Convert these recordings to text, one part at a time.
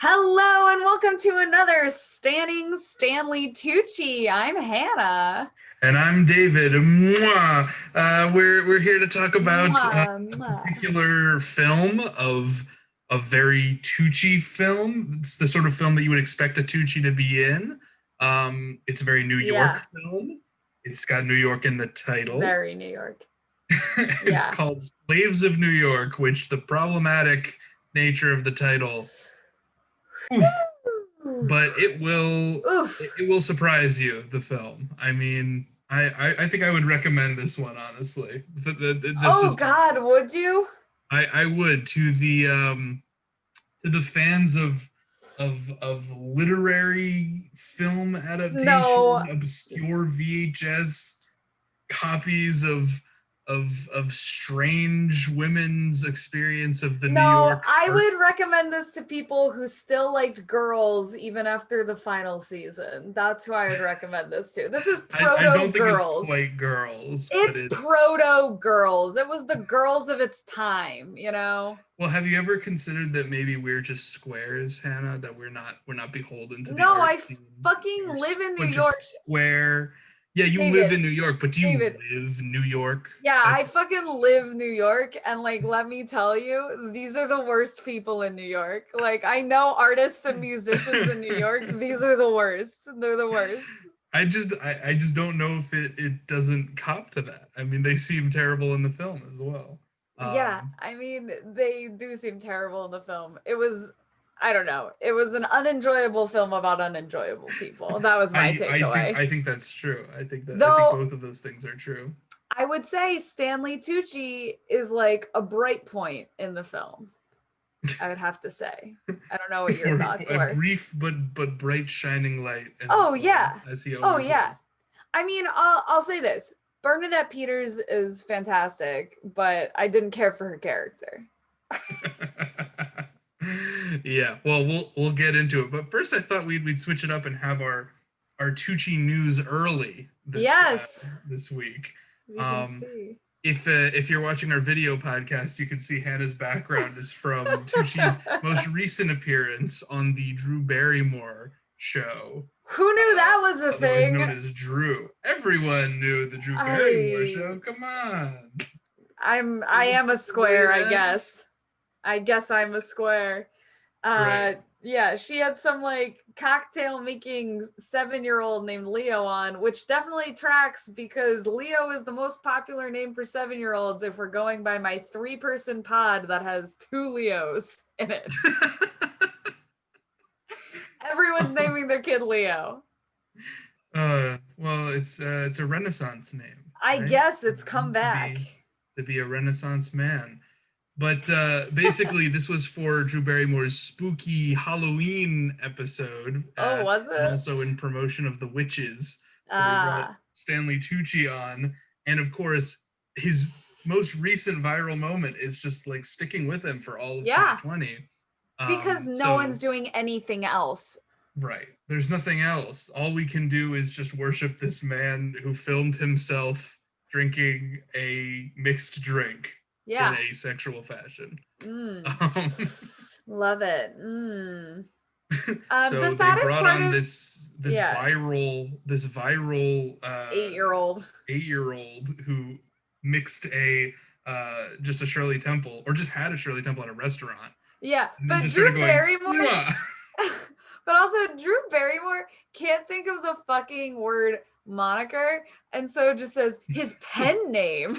Hello and welcome to another Standing Stanley Tucci. I'm Hannah. And I'm David. Mwah. We're here to talk about Mwah, a mwah. particular film of a very Tucci film. It's the sort of film that you would expect a Tucci to be in. It's a very New York Yeah, film. It's got New York in the it's title. very New York. It's Yeah. called Slaves of New York, which the problematic nature of the title, oof, Oof. but it will it, Oof. it will surprise you, the film. I mean, I think I would recommend this one, honestly. Just Oh as God, would you? I would to the fans of literary film No, adaptation, obscure VHS copies of strange women's experience of the New no, York I would arts. recommend this to people who still liked girls even after the final season. That's who I would recommend this to. This is I proto don't think it's girls. quite girls, but It's it's proto girls. It was the girls of its time, you know? well, have you ever considered that maybe we're just squares, Hannah? That we're not beholden to the No, art I scene. fucking live in New We're just York. square. Yeah, you live David, in New York, but do you David. live New York? Yeah, I That's fucking live New York. And like, let me tell you, these are the worst people in New York. Like, I know artists and musicians in New York. These are the worst. They're the worst. I just don't know if it doesn't cop to that. I mean, they seem terrible in the film as well. Yeah, Um, I mean, they do seem terrible in the film. It was, I don't know, it was an unenjoyable film about unenjoyable people. That was my takeaway. I think that's true. I think Though both of those things are true. I would say Stanley Tucci is like a bright point in the film. I would have to say. I don't know what your For thoughts a were. brief but bright shining light in the Oh film, yeah. as he Oh always yeah. is. I mean, I'll say this. Bernadette Peters is fantastic, but I didn't care for her character. Yeah, well, we'll get into it, but first I thought we'd switch it up and have our Tucci news early Yes, this week. as you can Um, see. if you're watching our video podcast, you can see Hannah's background is from Tucci's most recent appearance on the Drew Barrymore show, Who knew that was a otherwise thing? known as Drew. Everyone knew the Drew Barrymore I show. Come on, I it's am a such a great square, I ex. guess. I guess I'm a square. Right. Yeah, she had some like cocktail making 7-year old named Leo on, which definitely tracks because Leo is the most popular name for 7-year olds if we're going by my 3-person pod that has 2 Leos in it. Everyone's naming their kid Leo. Well, it's a Renaissance name, I right? guess it's come back. To be a Renaissance man. But basically, this was for Drew Barrymore's spooky Halloween episode, Oh, was and it? also in promotion of The Witches, where we brought Ah. Stanley Tucci on. And of course, his most recent viral moment is just like sticking with him for all of Yeah, 2020. because no one's So doing anything else. right. There's nothing else. All we can do is just worship this man who filmed himself drinking a mixed drink in Yeah. a sexual fashion. Mm. Um, Love it. Mm. The so they saddest brought part on of, yeah, this viral 8-year-old. 8 year old who mixed a just a Shirley Temple or just had a Shirley Temple at a restaurant Yeah, and then but just Drew started going, Barrymore, mwah. but also Drew Barrymore can't think of the fucking word moniker, and so just says his pen name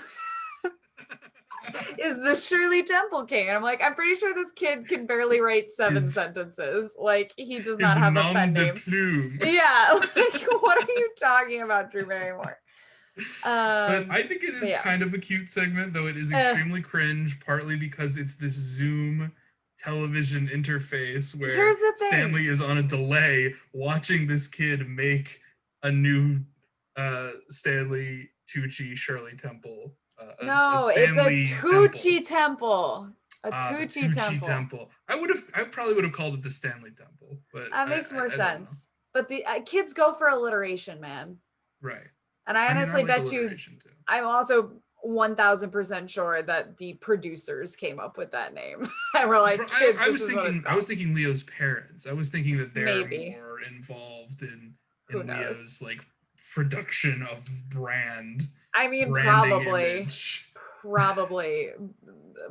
is the Shirley Temple King. And I'm like, I'm pretty sure this kid can barely write 7 his sentences. Like, he does not his have a pen nom de name. plume. Yeah, like, what are you talking about, Drew Barrymore? But I think it But is yeah. kind of a cute segment, though it is Uh, extremely cringe, partly because it's this Zoom television interface where Here's the thing. Stanley is on a delay watching this kid make a new Stanley Tucci Shirley Temple, a No, it's a Stanley Temple. Tucci temple. A The Tucci Tucci temple. Temple. I probably would have called it the Stanley Temple, but That makes more I don't know. sense. But the kids go for alliteration, man. Right. And I I mean, I honestly like bet you, alliteration too. I'm also 1000% sure that the producers came up with that name. And we're like, kids, I this is what it's I was called. thinking Leo's parents. I was thinking that they're Maybe. more involved in Who knows? Leo's like production of I mean, branding image. probably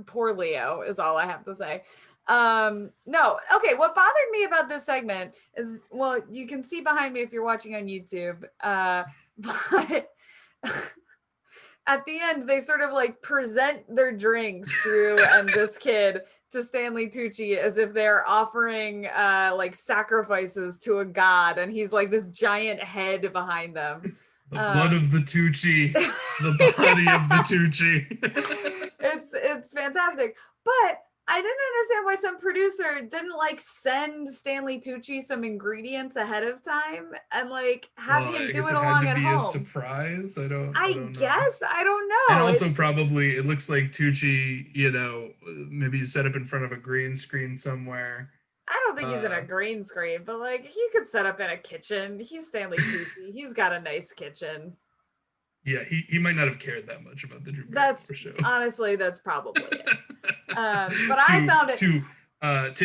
poor Leo is all I have to say. No, okay, what bothered me about this segment is, well, you can see behind me if you're watching on YouTube, but at the end they sort of like present their drinks, Drew and this kid, to Stanley Tucci as if they're offering like sacrifices to a god, and he's like this giant head behind them. The blood of the Tucci, the body of the Tucci. It's fantastic. But I didn't understand why some producer didn't like send Stanley Tucci some ingredients ahead of time and like have him do it along at home. A surprise. I don't guess. I don't know. And also probably it looks like Tucci, you know, maybe set up in front of a green screen somewhere. I don't think he's in a green screen, but like he could set up in a kitchen. He's Stanley Tucci. He's got a nice kitchen. Yeah, he might not have cared that much about the Drew Barrymore show. Honestly, that's probably it. But I found it to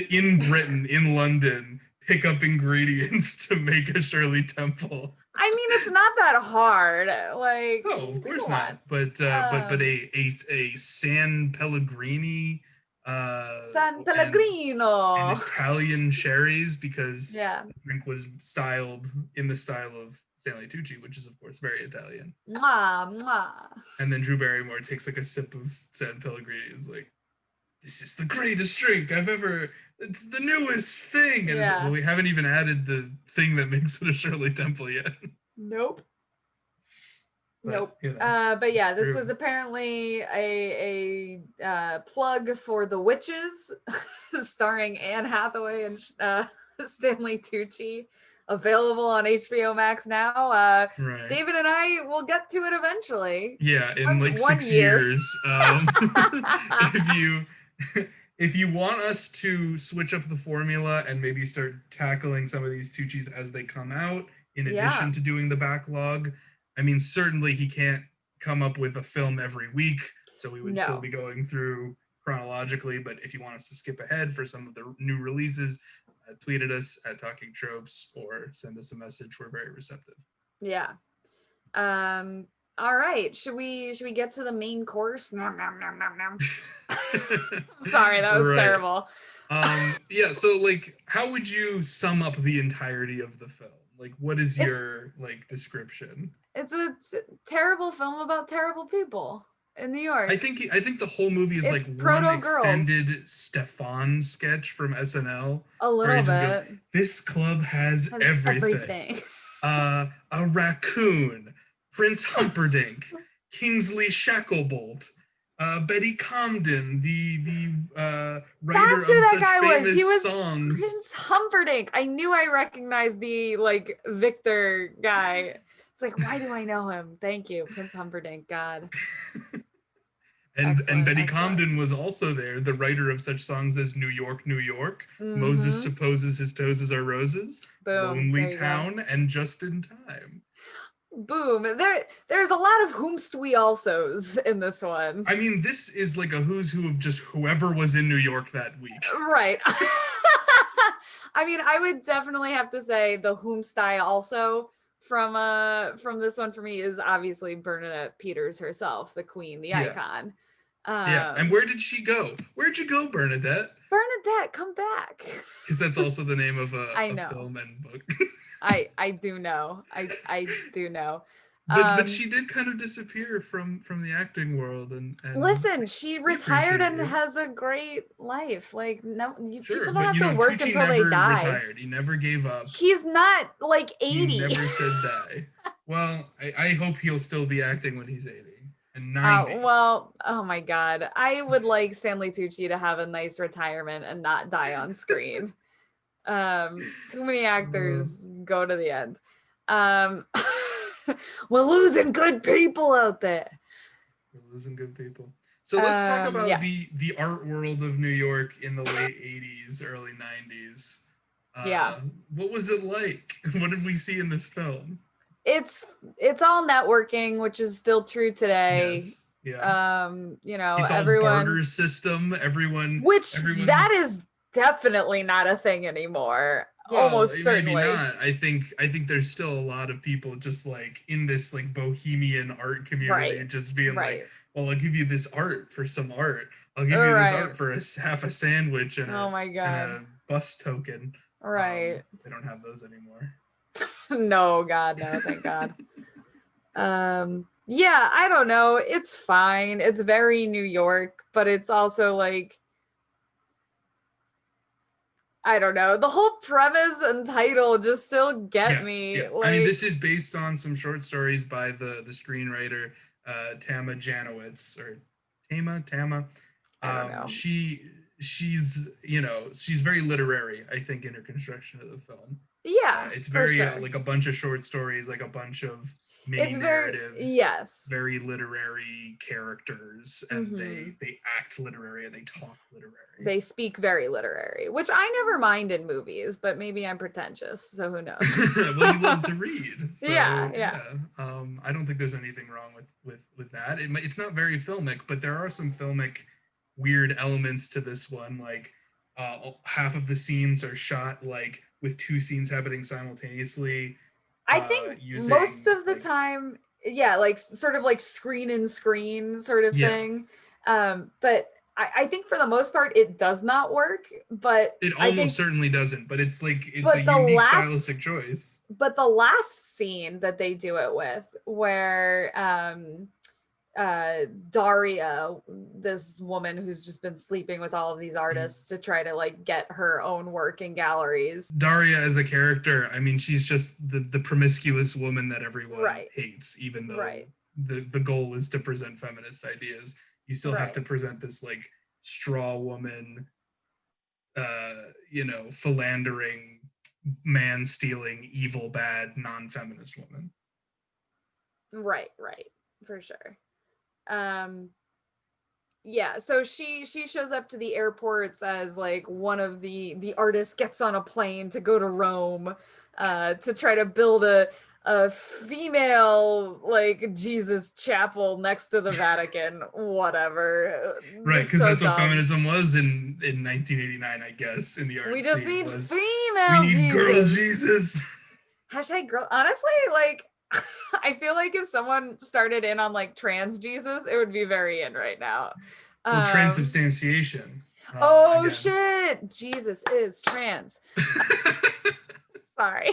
in Britain, in London, pick up ingredients to make a Shirley Temple. I mean, it's not that hard. Like, no, of course not. But a San Pellegrini. San Pellegrino and Italian cherries, because the drink was styled in the style of Stanley Tucci, which is of course very Italian. Mwah, mwah. And then Drew Barrymore takes like a sip of San Pellegrini. Is like, this is the greatest drink I've ever. It's the newest thing. And like, well, we haven't even added the thing that makes it a Shirley Temple yet. Nope. But, you know, but yeah, this was apparently a plug for The Witches, starring Anne Hathaway and Stanley Tucci, available on HBO Max now. right. David and I will get to it eventually. Yeah, in like 6 years. If you want us to switch up the formula and maybe start tackling some of these Tuccis as they come out, in addition to doing the backlog, I mean, certainly he can't come up with a film every week, so we would still be going through chronologically. But if you want us to skip ahead for some of the new releases, tweet at us at Talking Tropes or send us a message. We're very receptive. Yeah. All right. Should we get to the main course? Nom, nom, nom, nom, nom. Sorry, that was terrible. Yeah. So, like, how would you sum up the entirety of the film? Like, what is your like description? It's a terrible film about terrible people in New York. I think the whole movie is like one extended Stefan sketch from SNL. A little bit. Goes, this club has everything. A raccoon, Prince Humperdinck, Kingsley Shacklebolt, Betty Comden, the writer of such famous songs. Prince Humperdinck. I knew I recognized the like Victor guy. It's like, why do I know him? Thank you, Prince Humperdinck. God. And Betty Comden was also there, the writer of such songs as New York, New York, Moses Supposes His Toes Are Roses, Lonely Town, and Just in Time. Boom. There's a lot of whomst we alsos in this one. I mean, this is like a who's who of just whoever was in New York that week. Right. I mean, I would definitely have to say the whomst I also from this one for me is obviously Bernadette Peters herself, the queen, the icon. And where did she go? Where'd you go, Bernadette? Bernadette, come back. Because that's also the name of a film and book. I do know. I do know. But she did kind of disappear from the acting world and listen, she retired and has a great life. Like people don't have to work until they die. Retired. He never gave up. He's not like 80. He never said die. Well, I hope he'll still be acting when he's 80 and 90. Well, oh my God. I would like Stanley Tucci to have a nice retirement and not die on screen. Too many actors go to the end. We're losing good people out there. We're losing good people. So let's talk about the art world of New York in the late 80s, early 90s. What was it like? What did we see in this film? It's all networking, which is still true today. Yes. Yeah. You know, It's all everyone, barter system. which that Everyone's is definitely not a thing anymore. well, Almost maybe certainly. not. I think there's still a lot of people just like in this like bohemian art community Right. just being like, Right. well, I'll give you this art for some art. I'll give you this Right. art for half a sandwich Oh my and God. a bus token. Right. They don't have those anymore. No, God, no, thank God. Yeah, I don't know. It's fine. It's very New York, but it's also like, I don't know. The whole premise and title just still get Yeah, me. yeah. I mean, Like, this is based on some short stories by the screenwriter Tama Janowitz or Tama. I don't know. She's she's very literary. I think in her construction of the film, Yeah, it's for very sure. like a bunch of short stories, like a bunch of mini It's very, narratives, yes. very literary characters, and Mm-hmm. they act literary and they talk literary. They speak very literary, which I never mind in movies, but maybe I'm pretentious, so who knows? Well, you love to read, Yeah, so yeah. yeah. I don't think there's anything wrong with that. It's not very filmic, but there are some filmic weird elements to this one. Like half of the scenes are shot like with two scenes happening simultaneously, I think most using of the like time, yeah, like sort of like screen and screen sort of yeah. thing. But I think for the most part it does not work. But It I almost think, certainly doesn't, but it's like it's a but the unique last stylistic choice. but the last scene that they do it with, where Daria, this woman who's just been sleeping with all of these Mm. artists to try to like get her own work in galleries. Daria as a character, I mean, she's just the promiscuous woman that everyone Right, hates, even though right, the goal is to present feminist ideas. You still have right. to present this like straw woman, philandering, man stealing, evil, bad, non-feminist woman. Right, right, for sure. Um, yeah, so she shows up to the airports as like one of the artists gets on a plane to go to Rome, to try to build a female like Jesus chapel next to the Vatican, whatever. Right, It's because so that's what dumb. feminism was in 1989, I guess, in the We art just scene need was we female need girl Jesus. Jesus. Hashtag girl. Honestly, like I feel like if someone started in on like trans Jesus, it would be very in right now. Well, Um, transubstantiation. oh Again. shit, Jesus is trans. Sorry.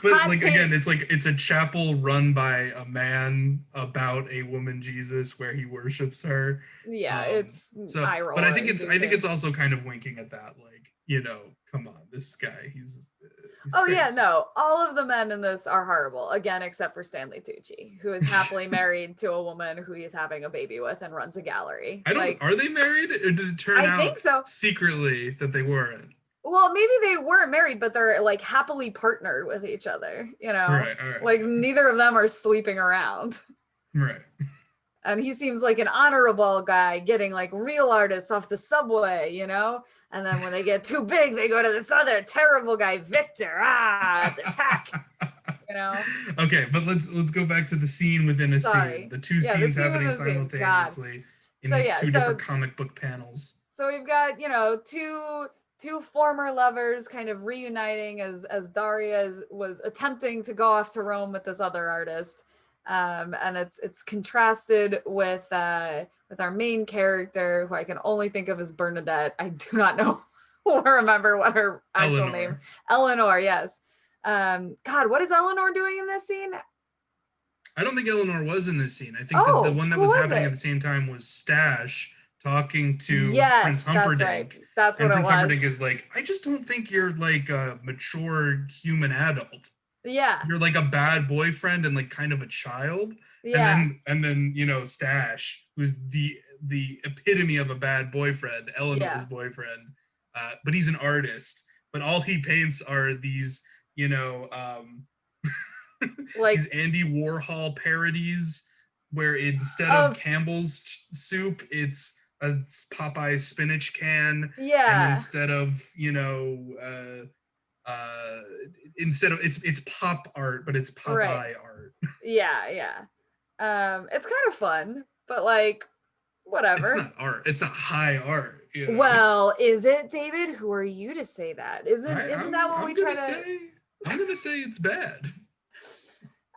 But Hot like again, takes. it's a chapel run by a man about a woman Jesus where he worships her. Yeah, it's So eye but roll I think it's inducing. also kind of winking at that, like, come on, this guy, he's Oh yeah, crazy. no. All of the men in this are horrible. Again, except for Stanley Tucci, who is happily married to a woman who he's having a baby with and runs a gallery. I don't Like, are they married or did it turn I out think so. secretly that they weren't? Well, maybe they weren't married, but they're like happily partnered with each other, you know? Right, all right, Like neither of them are sleeping around. right. And he seems like an honorable guy getting like real artists off the subway, you know? And then when they get too big, they go to this other terrible guy, Victor. Ah, this hack, you know? Okay, but let's go back to the scene within a scene. Sorry. The two Yeah, the scenes scene with happening the scene. God. simultaneously in So these yeah, two different so comic book panels. so we've got, you know, two former lovers kind of reuniting as Daria was attempting to go off to Rome with this other artist. And it's contrasted with our main character, who I can only think of as Bernadette. I do not know or remember what her actual name. Eleanor. Eleanor, yes. God, what is Eleanor doing in this scene? I don't think Eleanor was in this scene. I think that the Oh, one that who was was happening at it? the same time was Stash talking to Prince Yes, that's right. Humperdinck. That's what And it Prince Humperdinck was. is like, I just don't think you're like a mature human adult. Yeah, You're like a bad boyfriend and like kind of a child. yeah, And then Stash, who's the epitome of a bad boyfriend, Eleanor's yeah. boyfriend, but he's an artist. But all he paints are these, these Like Andy Warhol parodies where instead of of Campbell's soup, it's a Popeye spinach can, and yeah, instead of uh, instead of it's pop art, but it's right. Popeye art. Yeah, yeah. It's kind of fun, but like, whatever. It's not art. It's not high art. You know? Well, is it, David? Who are you to say that? Isn't that what we try to? I'm gonna say it's bad.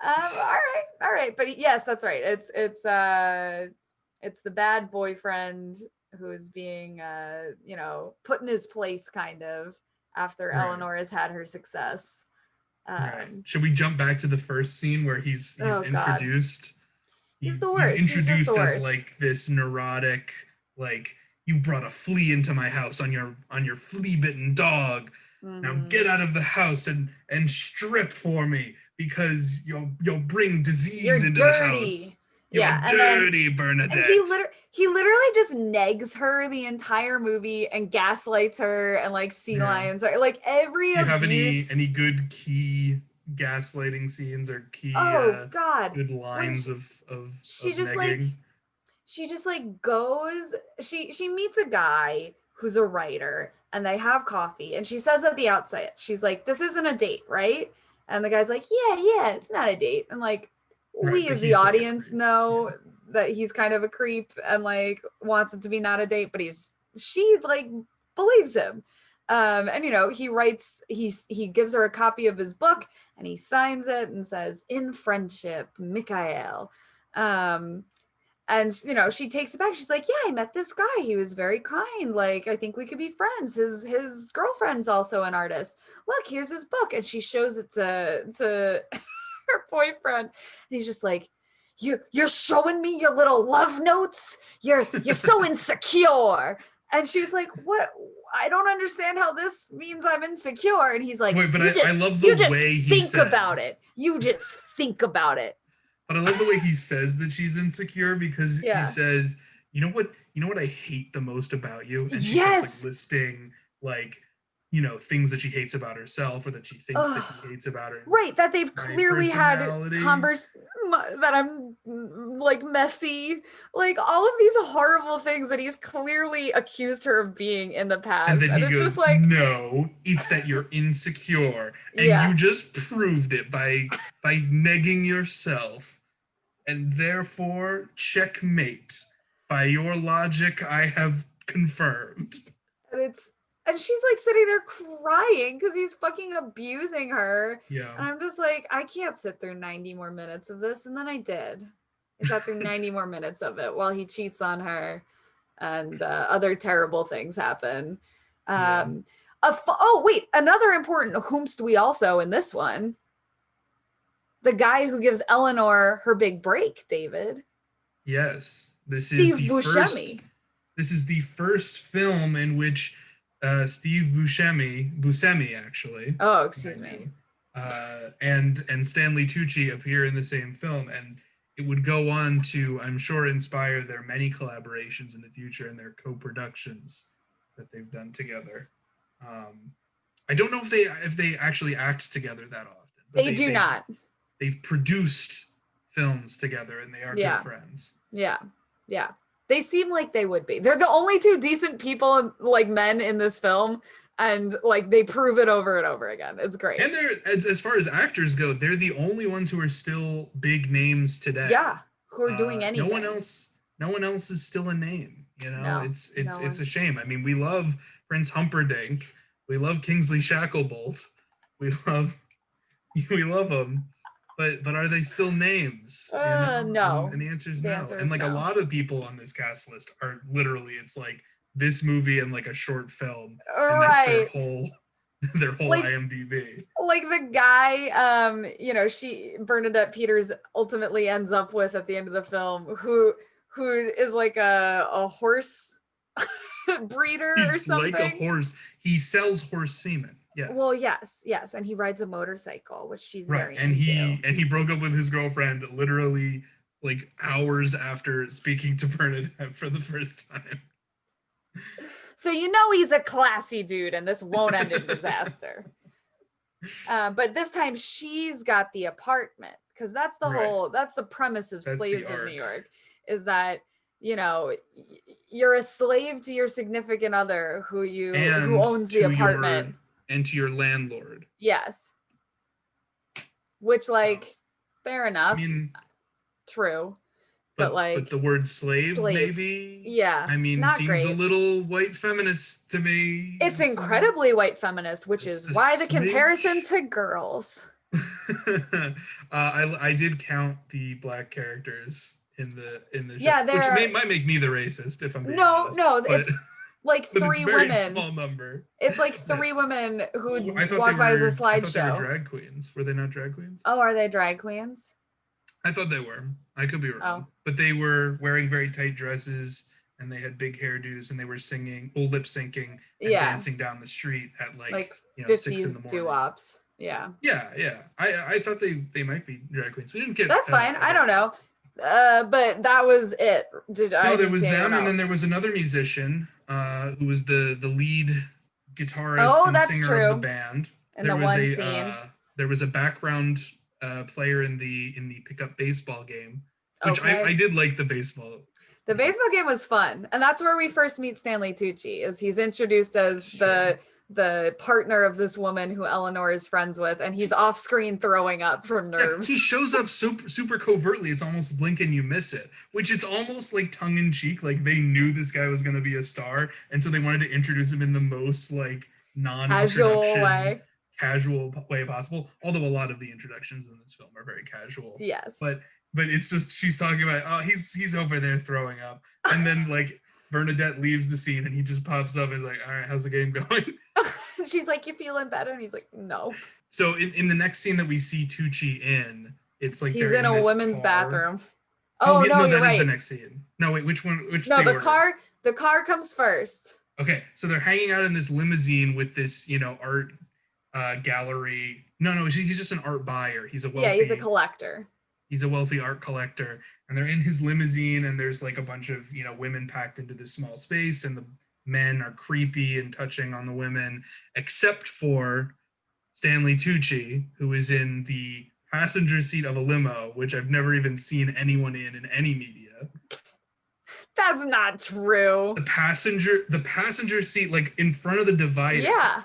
All right, but yes, that's right. It's the bad boyfriend who is being put in his place kind of after Eleanor has had her success. Right. Should we jump back to the first scene where he's introduced? God. He's the worst. He's introduced the as like this neurotic, like, you brought a flea into my house on your flea-bitten dog. Now get out of the house and strip for me, because you'll bring disease into the house. You're dirty, Bernadette. And he literally just negs her the entire movie and gaslights her and like sea lions her. Like every abuse. Do you have any good key gaslighting scenes or key good lines of she just negging? she just like goes, she meets a guy who's a writer and they have coffee, and she says at the outset, she's like, this isn't a date, right? And the guy's like, yeah, it's not a date. And like, we as the audience know that he's kind of a creep and like wants it to be not a date, but she like believes him. And he gives her a copy of his book and he signs it and says, in friendship, Mikhail. And she takes it back. She's like, yeah, I met this guy. He was very kind. Like, I think we could be friends. His girlfriend's also an artist. Look, here's his book. And she shows it to her boyfriend. And he's just like, you're showing me your little love notes? You're so insecure. And she's like, what? I don't understand how this means I'm insecure. And he's like, I love the way he says. About it. You just think about it. But I love the way he says that she's insecure, because he says, you know what I hate the most about you? And she's like listing like, things that she hates about herself or that she thinks that he hates about her. Right, that they've clearly had that I'm like messy, like all of these horrible things that he's clearly accused her of being in the past. And then he goes, just like, no, it's that you're insecure. And you just proved it by negging yourself. And therefore, checkmate. By your logic, I have confirmed. And she's like sitting there crying because he's fucking abusing her. Yeah. And I'm just like, I can't sit through 90 more minutes of this. And then I did. I sat through 90 more minutes of it while he cheats on her and other terrible things happen. Wait, another important whomst we also in this one. The guy who gives Eleanor her big break, David. Yes. This is the first film in which Steve Buscemi actually. Oh, excuse me. And Stanley Tucci appear in the same film, and it would go on to, I'm sure, inspire their many collaborations in the future and their co-productions that they've done together. I don't know if they actually act together that often. They do not. They've produced films together, and they are good friends. Yeah. They seem like they would be. They're the only two decent people, like men, in this film, and like they prove it over and over again. It's great. And they're, as far as actors go, they're the only ones who are still big names today. Yeah, who are doing anything. No one else is still a name. It's a shame. I mean, we love Prince Humperdinck. We love Kingsley Shacklebolt. We love them. But are they still names? No. And the answer is no. And like a lot of people on this cast list are literally, it's like this movie and like a short film. And that's their whole like, IMDb. Like the guy, Bernadette Peters ultimately ends up with at the end of the film, who is like a horse breeder or something. He's like a horse. He sells horse semen. Yes. Well, yes, and he rides a motorcycle, which she's very into. And he broke up with his girlfriend literally like hours after speaking to Bernadette for the first time. So he's a classy dude, and this won't end in disaster. But this time she's got the apartment, because that's the premise of Slaves of New York, is that you're a slave to your significant other who owns the apartment. And to your landlord. Yes. Which, fair enough. I mean, true. but but the word slave, maybe. Yeah, I mean, not seems great. a little white feminist to me. It's incredibly white feminist, which is why the comparison smidge. to girls. I did count the black characters in the show, Yeah, which there are might make me the racist if I'm being honest. no, But it's like but it's a three very women. small number. It's like three Yes. women who I thought walk by as a I thought they were slideshow. drag queens. Were they not drag queens? Oh, are they drag queens? I thought they were. I could be wrong. Oh. But they were wearing very tight dresses and they had big hairdos and they were singing, lip syncing and dancing down the street at like 50s 6 in the morning. doo-wops. Yeah. Yeah. I thought they might be drag queens. We didn't get. That's fine. I don't know. But that was it. No, there was them, and then there was another musician who was the lead guitarist and singer of the band. In the one scene. There was a background player in the pickup baseball game, which I did like the baseball. The baseball game was fun, and that's where we first meet Stanley Tucci. Is he's introduced as the partner of this woman who Eleanor is friends with, and he's off screen throwing up from nerves. Yeah, he shows up super covertly. It's almost blink and you miss it, which it's almost like tongue in cheek. Like they knew this guy was going to be a star, and so they wanted to introduce him in the most like casual way possible. Although a lot of the introductions in this film are very casual. Yes. But it's just she's talking about he's over there throwing up, and then like Bernadette leaves the scene and he just pops up and is like, all right, how's the game going? She's like, you feeling better? And he's like, no. So in the next scene that we see Tucci in, it's like he's in a women's bathroom. No, you're right. Is the next scene. No, wait, which one? The car comes first. Okay, so they're hanging out in this limousine with this, art gallery. No, he's just an art buyer. He's he's a collector. He's a wealthy art collector, and they're in his limousine, and there's like a bunch of women packed into this small space, and the men are creepy and touching on the women, except for Stanley Tucci, who is in the passenger seat of a limo, which I've never even seen anyone in any media. That's not true. The passenger seat, like in front of the divider. Yeah.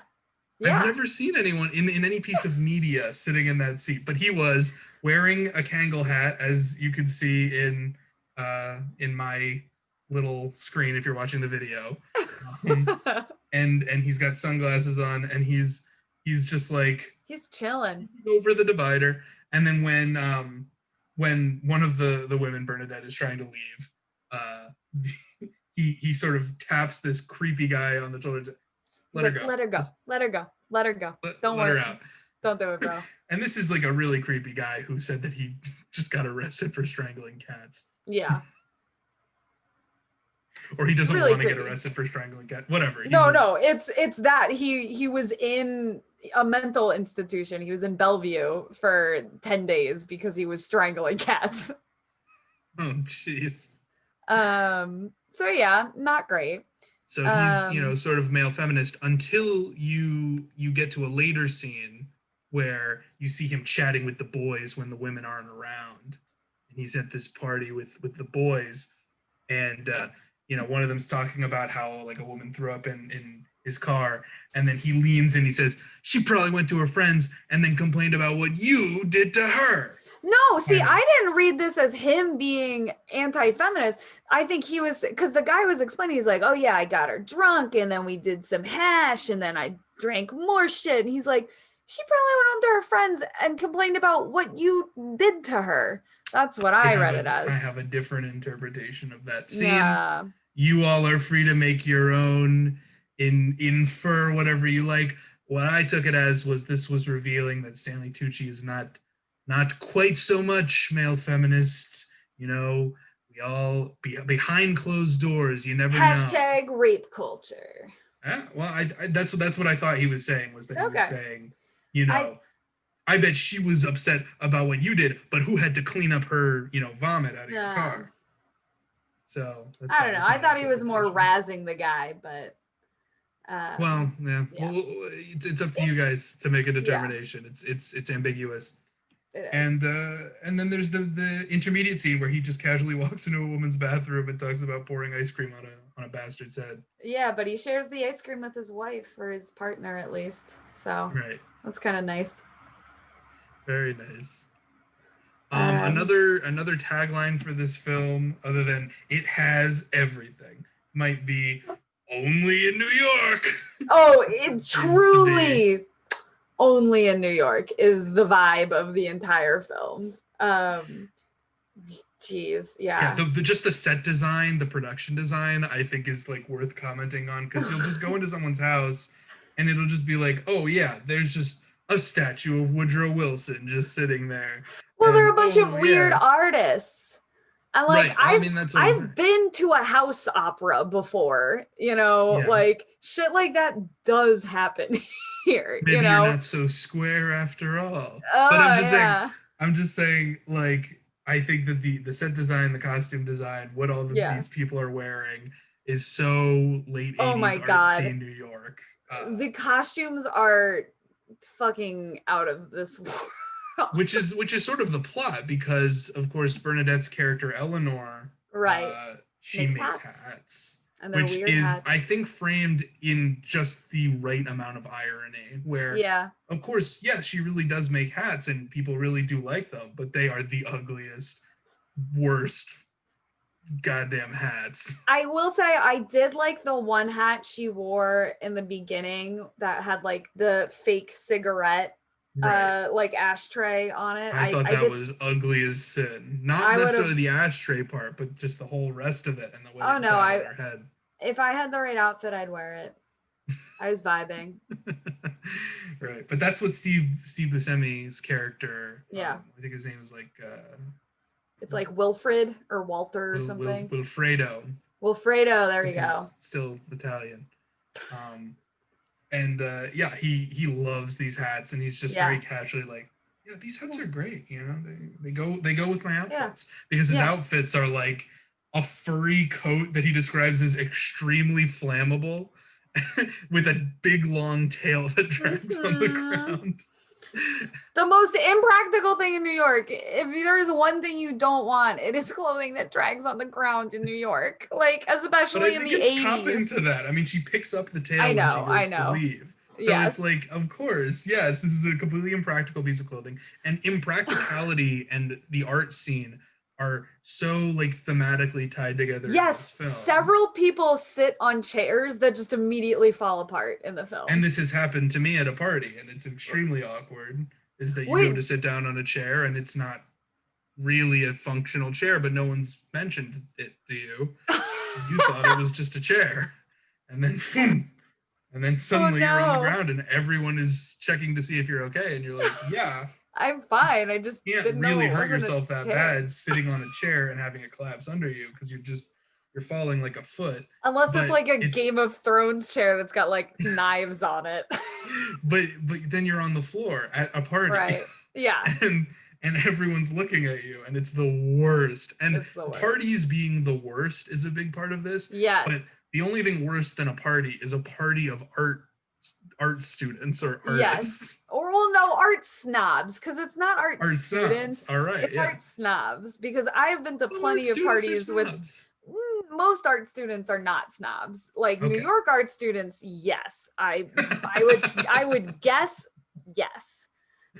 I've never seen anyone in any piece of media sitting in that seat, but he was wearing a Kangol hat, as you can see in my little screen if you're watching the video. And he's got sunglasses on, and he's just like he's chilling over the divider. And then when one of the women, Bernadette, is trying to leave, he sort of taps this creepy guy on the shoulder and says, let her go. Don't worry. Her out. Don't do it, bro. And this is like a really creepy guy who said that he just got arrested for strangling cats. Yeah. Or he doesn't really want to get arrested for strangling cats. Whatever. It's that he was in a mental institution. He was in Bellevue for 10 days because he was strangling cats. Oh, jeez. So yeah, not great. So he's, sort of male feminist until you get to a later scene where you see him chatting with the boys when the women aren't around. And he's at this party with the boys. And, one of them's talking about how like a woman threw up in his car. And then he leans in, he says, she probably went to her friends and then complained about what you did to her. No, see, I didn't read this as him being anti-feminist. I think he was, because the guy was explaining, he's like, oh yeah, I got her drunk and then we did some hash and then I drank more shit. And he's like, she probably went home to her friends and complained about what you did to her. That's what I read it as. I have a different interpretation of that scene. Yeah. You all are free to make your own, infer whatever you like. What I took it as was this was revealing that Stanley Tucci is not quite so much male feminist. We all behind closed doors. You never know. Rape culture. Well, that's what I thought he was saying, was that he was saying, I bet she was upset about what you did, but who had to clean up her, vomit out of your car? So I don't know. I thought he was more razzing the guy, but. Well, yeah. Well, it's up to you guys to make a determination. Yeah. It's ambiguous. It is. And then there's the intermediate scene where he just casually walks into a woman's bathroom and talks about pouring ice cream on a bastard's head. Yeah, but he shares the ice cream with his wife, or his partner at least. So right. That's kind of nice. Very nice. Another tagline for this film, other than "it has everything," might be "only in New York." Oh, it truly only in New York is the vibe of the entire film. Geez, yeah. Just the set design, the production design, I think is like worth commenting on, because you'll just go into someone's house and it'll just be like, oh yeah, there's just a statue of Woodrow Wilson just sitting there. Well, And, they're a bunch of weird artists. And like, right. I've been to a house opera before, like shit like that does happen here. Maybe you're not so square after all. But I'm just saying, like, I think that the set design, the costume design, what all these people are wearing is so late 80s art scene New York. The costumes are fucking out of this world. which is sort of the plot, because of course Bernadette's character Eleanor, she makes hats. And which is hats. I think framed in just the right amount of irony, where of course, yes, she really does make hats and people really do like them, but they are the ugliest, worst goddamn hats. I will say I did like the one hat she wore in the beginning that had like the fake cigarette like ashtray on it. I thought that was ugly as sin. Not necessarily the ashtray part, but just the whole rest of it and the way it sat on her head. If I had the right outfit, I'd wear it. I was vibing. Right, but that's what Steve Buscemi's character. I think his name is like. It's like Wilfred or Walter or something. Wilfredo. There you go. Still Italian. And he loves these hats, and he's just very casually like, yeah, these hats are great. They go with my outfits, because his outfits are like a furry coat that he describes as extremely flammable, with a big long tail that drags on the ground. The most impractical thing in New York, if there's one thing you don't want, it is clothing that drags on the ground in New York, like especially in the 80s. Copping to that. I mean, she picks up the tail when she goes to leave. So it's like, of course, yes, this is a completely impractical piece of clothing. And impracticality and the art scene are so like thematically tied together. Yes, in this film. Several people sit on chairs that just immediately fall apart in the film. And this has happened to me at a party, and it's extremely awkward. Is that you go to sit down on a chair and it's not really a functional chair, but no one's mentioned it to you. You thought it was just a chair, and then suddenly you're on the ground and everyone is checking to see if you're okay, and you're like, yeah. I'm fine. I just didn't really hurt yourself that bad sitting on a chair and having it collapse under you, because you're falling like a foot. Unless it's like a Game of Thrones chair that's got like knives on it. but then you're on the floor at a party. Right. Yeah. and everyone's looking at you, and it's the worst. And parties being the worst is a big part of this. Yes. But the only thing worse than a party is a party of art students or artists. Or art snobs, because it's not art students. Snobs. All right, it's art snobs, because I have been to plenty of parties with most art students are not snobs. Like New York art students, yes. I would guess yes.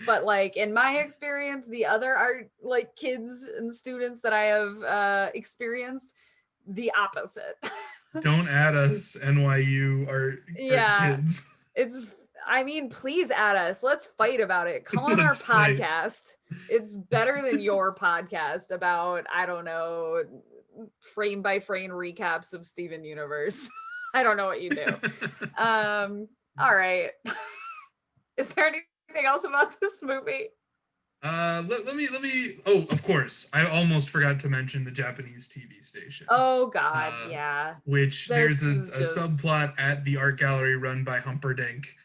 But like in my experience, the other art like kids and students that I have experienced, the opposite. Don't add us, NYU art kids. Please add us. Let's fight about it. Come on our podcast. It's better than your podcast about, I don't know, frame by frame recaps of Steven Universe. I don't know what you do. All right. Is there anything else about this movie? Let me oh, of course, I almost forgot to mention the Japanese TV station. Oh god, yeah. Which there's a subplot at the art gallery run by Humperdinck,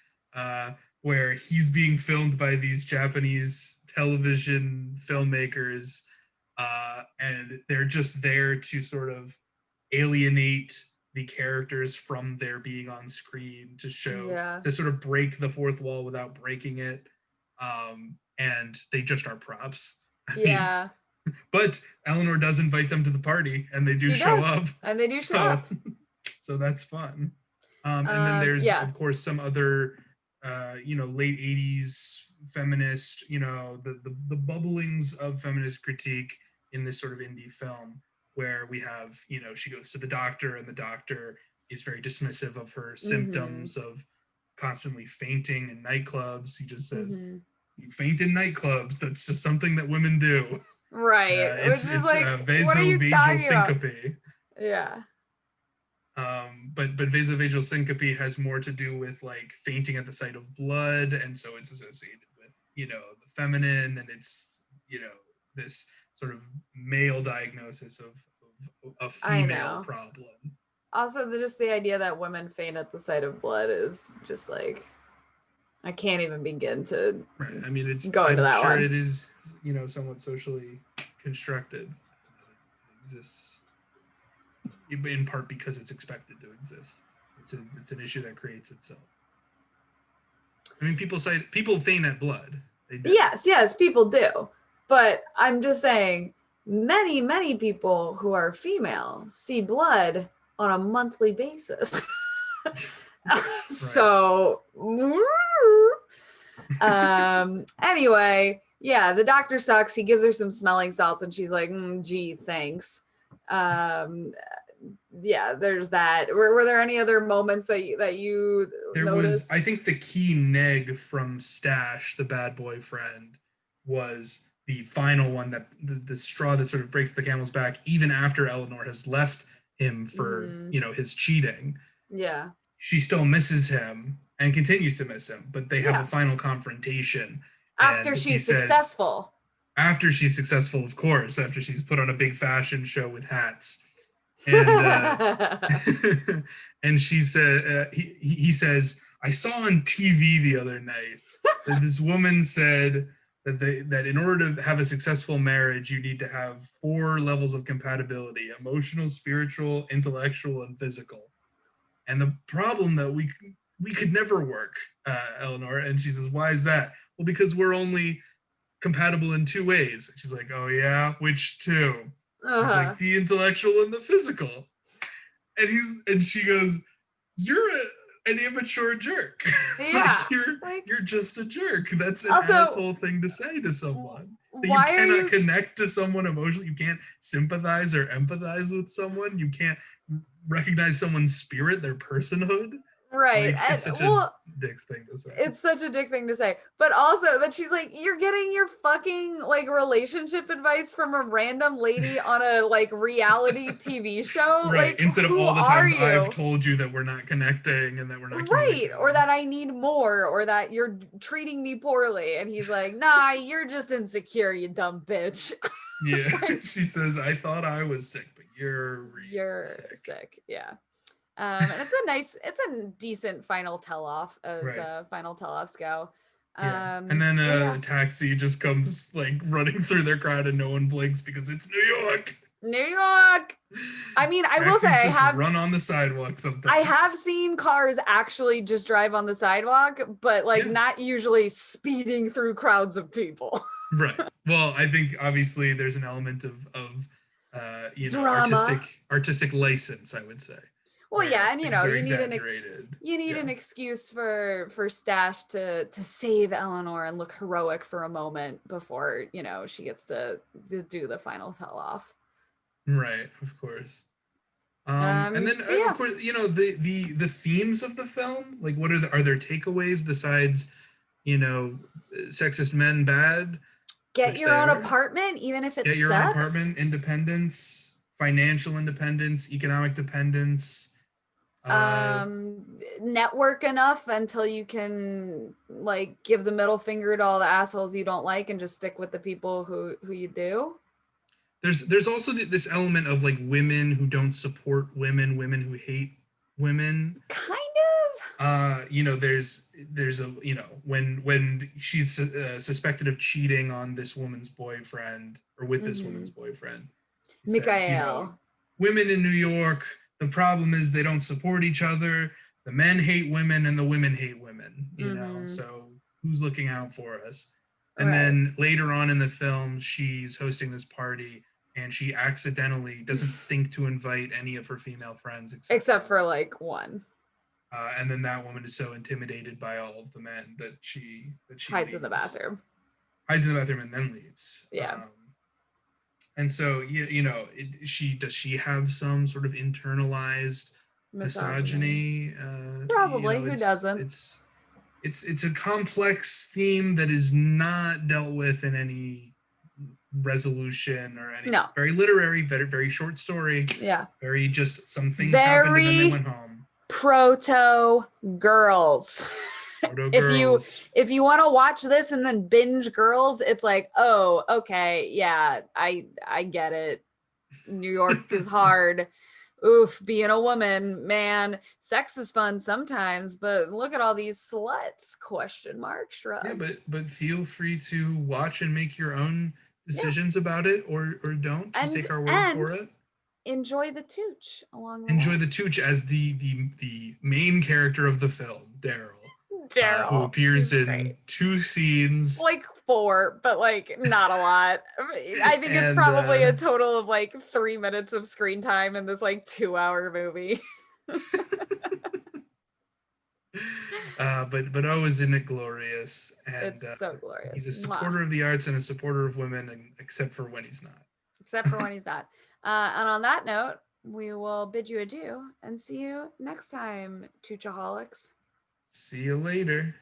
where he's being filmed by these Japanese television filmmakers, and they're just there to sort of alienate the characters from their being on screen, to show to sort of break the fourth wall without breaking it. And they just are props. I mean, but Eleanor does invite them to the party, and they do show up. And they do show up. So that's fun. And then there's, of course, some other, late 80s feminist, the bubblings of feminist critique in this sort of indie film, where we have, she goes to the doctor, and the doctor is very dismissive of her symptoms of constantly fainting in nightclubs. He just says, "You faint in nightclubs. That's just something that women do." Right. Which is like, what are you vasovagal talking about? syncope. Yeah. But vasovagal syncope has more to do with like fainting at the sight of blood, and so it's associated with the feminine, and it's this sort of male diagnosis of a female problem. Also, just the idea that women faint at the sight of blood is just like, I can't even begin to. Right. I mean, I'm sure it is somewhat socially constructed. It exists in part because it's expected to exist. It's an issue that creates itself. I mean, people faint at blood. Yes, people do. But I'm just saying, many people who are female see blood on a monthly basis. So, anyway, yeah, the doctor sucks. He gives her some smelling salts, and she's like, gee, thanks. Yeah, there's that. Were there any other moments that you there noticed? I think the key neg from Stash, the bad boyfriend, was the final one, that the straw that sort of breaks the camel's back, even after Eleanor has left him for his cheating. Yeah, she still misses him and continues to miss him, but they have a final confrontation after she's successful. After she's successful, of course, after she's put on a big fashion show with hats. And and she said, he says, "I saw on TV the other night that this woman said that in order to have a successful marriage, you need to have 4 levels of compatibility: emotional, spiritual, intellectual, and physical. And the problem that we could never work, Eleanor." And she says, "Why is that?" "Well, because we're only compatible in 2 ways." And she's like, "Oh yeah, which 2?" He's like, "The intellectual and the physical." And she goes, "You're an immature jerk. Yeah, you're just a jerk. That's an asshole thing to say to someone. That you cannot connect to someone emotionally. You can't sympathize or empathize with someone. You can't recognize someone's spirit, their personhood." Right. Like, it's such a dick thing to say. It's such a dick thing to say. But also that she's like, you're getting your fucking like relationship advice from a random lady on a like reality TV show. Right. Like, instead of all the times I've told you that we're not connecting and that we're not right, or that I need more, or that you're treating me poorly. And he's like, "Nah, you're just insecure, you dumb bitch." Yeah. She says, "I thought I was sick, but you're sick." Yeah. And it's a decent final tell-off as final tell-offs go. And then a taxi just comes like running through their crowd, and no one blinks because it's New York. New York. I mean, I will say, I have run on the sidewalk sometimes. I have seen cars actually just drive on the sidewalk, but like not usually speeding through crowds of people. Right. Well, I think obviously there's an element of drama. artistic license, I would say. Well, yeah, and you need an excuse for Stash to save Eleanor and look heroic for a moment before she gets to do the final tell-off. Right, of course. And then of course, the themes of the film, like what are there takeaways besides sexist men bad? Get your own apartment, even if it sucks. Get your own apartment, independence, financial independence, economic dependence. Network enough until you can like give the middle finger to all the assholes you don't like and just stick with the people who you do. There's also this element of like women who don't support women who hate women. Kind of. There's a when she's suspected of cheating on this woman's boyfriend or with this woman's boyfriend. Mikhail. Women in New York, the problem is they don't support each other. The men hate women and the women hate women, so who's looking out for us? And then later on in the film, she's hosting this party and she accidentally doesn't think to invite any of her female friends except for like one. And then that woman is so intimidated by all of the men that she hides leaves, in the bathroom. hides in the bathroom, and then leaves. Yeah. And so does she have some sort of internalized misogyny? Probably. Who doesn't? It's a complex theme that is not dealt with in any resolution or any. No. Very literary, very short story. Yeah. Very just some things happened and then they went home. Proto girls. If you want to watch this and then binge Girls, it's like, oh, okay, yeah, I get it. New York is hard. Oof, being a woman, man. Sex is fun sometimes, but look at all these sluts? ? Shrug. Yeah, but feel free to watch and make your own decisions about it, or don't. Just take our word for it. Enjoy the Tooch along the way. Enjoy the Tooch as the main character of the film, Darryl. Who appears in 2 scenes. Like 4, but like not a lot. I think it's probably a total of like 3 minutes of screen time in this like 2-hour movie. But oh, isn't it glorious? And it's so glorious. He's a supporter of the arts and a supporter of women, and except for when he's not. Except for when he's not. And on that note, we will bid you adieu and see you next time, Toochaholics. See you later.